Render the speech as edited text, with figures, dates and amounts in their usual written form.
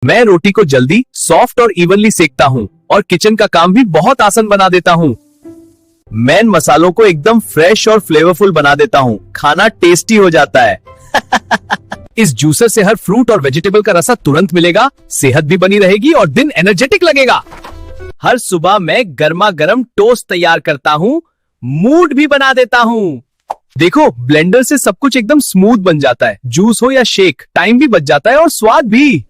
मैं रोटी को जल्दी, सॉफ्ट और इवनली सेकता हूँ और किचन का काम भी बहुत आसान बना देता हूँ। मैं मसालों को एकदम फ्रेश और फ्लेवरफुल बना देता हूँ। खाना टेस्टी हो जाता है। इस जूसर से हर फ्रूट और वेजिटेबल का रसा तुरंत मिलेगा, सेहत भी बनी रहेगी और दिन एनर्जेटिक लगेगा। हर सुबह मैं गर्मा गर्म टोस्ट तैयार करता हूँ, मूड भी बना देता हूँ। देखो, ब्लेंडर से सब कुछ एकदम स्मूथ बन जाता है। जूस हो या शेक, टाइम भी बच जाता है और स्वाद भी।